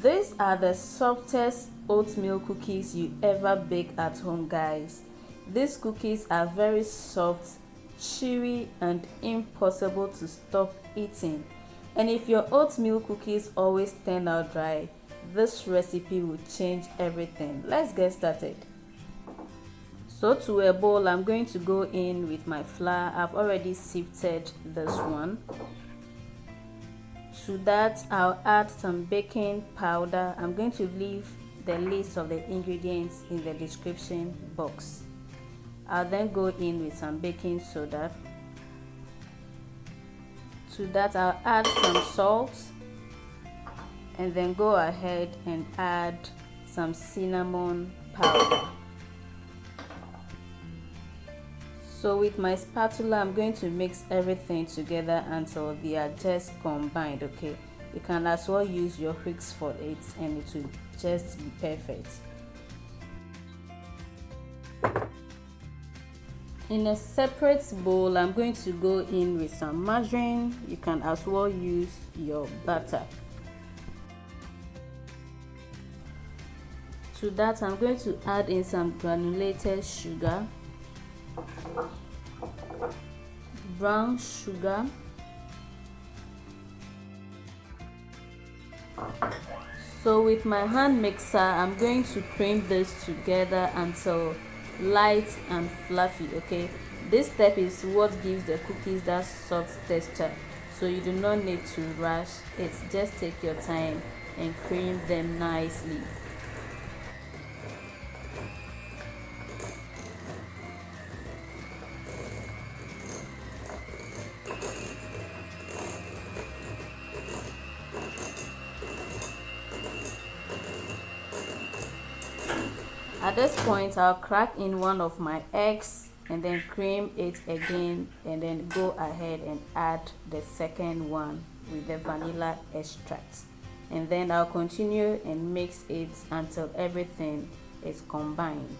These are the softest oatmeal cookies you ever bake at home, guys. These cookies are very soft, chewy, and impossible to stop eating. And if your oatmeal cookies always turn out dry, this recipe will change everything. Let's get started. So to a bowl, I'm going to go in with my flour. I've already sifted this one. To that, I'll add some baking powder. I'm going to leave the list of the ingredients in the description box. I'll then go in with some baking soda. To that, I'll add some salt, and then go ahead and add some cinnamon powder. So with my spatula, I'm going to mix everything together until they are just combined, okay? You can as well use your whisks for it and it will just be perfect. In a separate bowl, I'm going to go in with some margarine. You can as well use your butter. To that, I'm going to add in some granulated sugar, brown sugar, so with my hand mixer, I'm going to cream this together until light and fluffy, okay? This step is what gives the cookies that soft texture, so you do not need to rush it. Just take your time and cream them nicely. At this point, I'll crack in one of my eggs and then cream it again, and then go ahead and add the second one with the vanilla extract. And then I'll continue and mix it until everything is combined.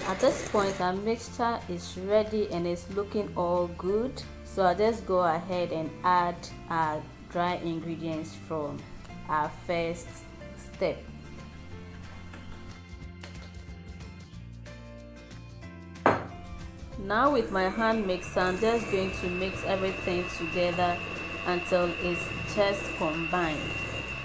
At this point, our mixture is ready and it's looking all good. So I'll just go ahead and add our dry ingredients from our first step. Now with my hand mixer, I'm just going to mix everything together until it's just combined.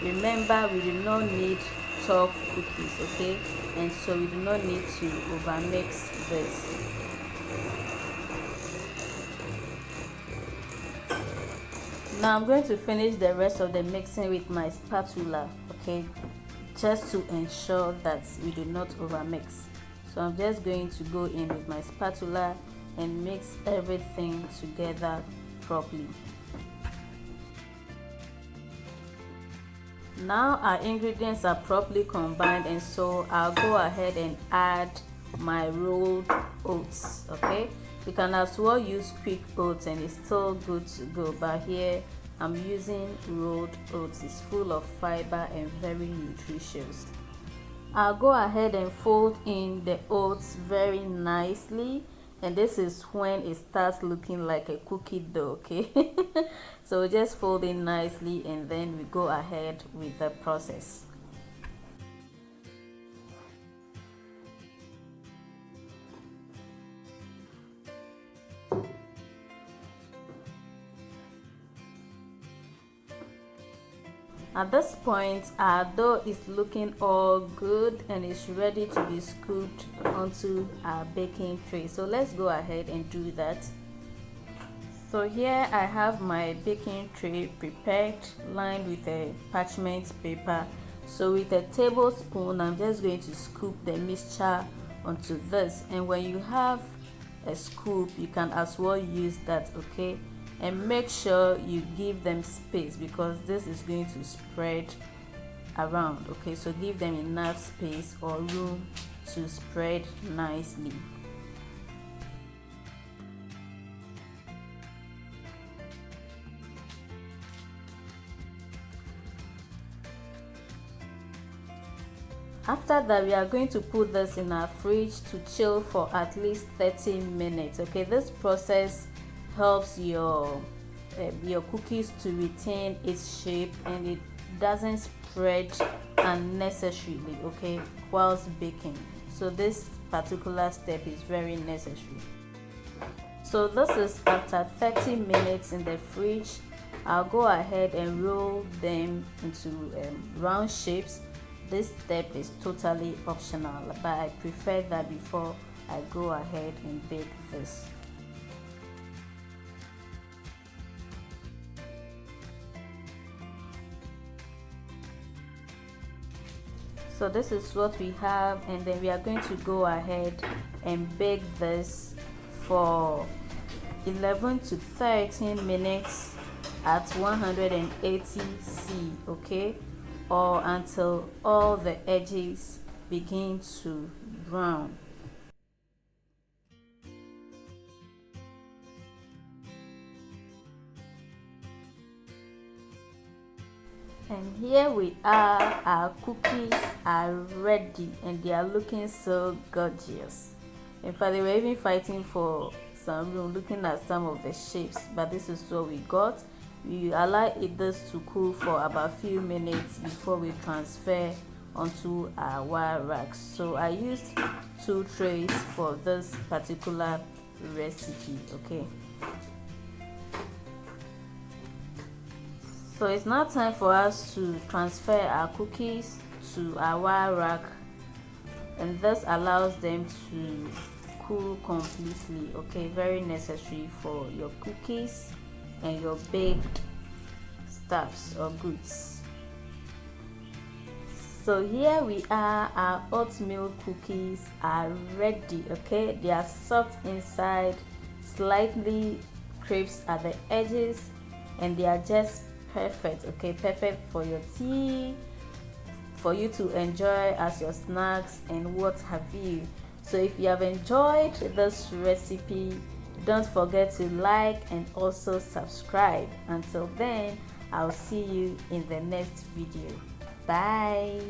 Remember, we do not need tough cookies, okay? And so we do not need to overmix this. Now I'm going to finish the rest of the mixing with my spatula, okay? Just to ensure that we do not overmix. So I'm just going to go in with my spatula and mix everything together properly. Now our ingredients are properly combined, and so I'll go ahead and add my rolled oats, okay? You can as well use quick oats and it's still good to go, but here I'm using rolled oats. It's full of fiber and very nutritious. I'll go ahead and fold in the oats very nicely, and this is when it starts looking like a cookie dough, okay? So just fold in nicely and then we go ahead with the process. At this point, our dough is looking all good and it's ready to be scooped onto our baking tray. So let's go ahead and do that. So here I have my baking tray prepared, lined with a parchment paper. So with a tablespoon, I'm just going to scoop the mixture onto this. And when you have a scoop, you can as well use that, okay? And make sure you give them space because this is going to spread around, okay? So give them enough space or room to spread nicely. After that, we are going to put this in our fridge to chill for at least 30 minutes, okay? This process helps your cookies to retain its shape and it doesn't spread unnecessarily, okay, whilst baking. So this particular step is very necessary. So this is after 30 minutes in the fridge. I'll go ahead and roll them into round shapes. This step is totally optional, but I prefer that before I go ahead and bake this. So this is what we have, and then we are going to go ahead and bake this for 11 to 13 minutes at 180 C, okay, or until all the edges begin to brown. And here we are, our cookies are ready and they are looking so gorgeous. In fact, they were even fighting for some room looking at some of the shapes, but this is what we got. We allow this to cool for about a few minutes before we transfer onto our wire racks. So I used 2 trays for this particular recipe, okay? So it's now time for us to transfer our cookies to our wire rack, and this allows them to cool completely, okay? Very necessary for your cookies and your baked stuffs or goods. So here we are, our oatmeal cookies are ready, okay? They are soft inside, slightly crisp at the edges, and they are just perfect, okay? Perfect for your tea, for you to enjoy as your snacks and what have you. So if you have enjoyed this recipe, don't forget to like and also subscribe. Until then, I'll see you in the next video. Bye.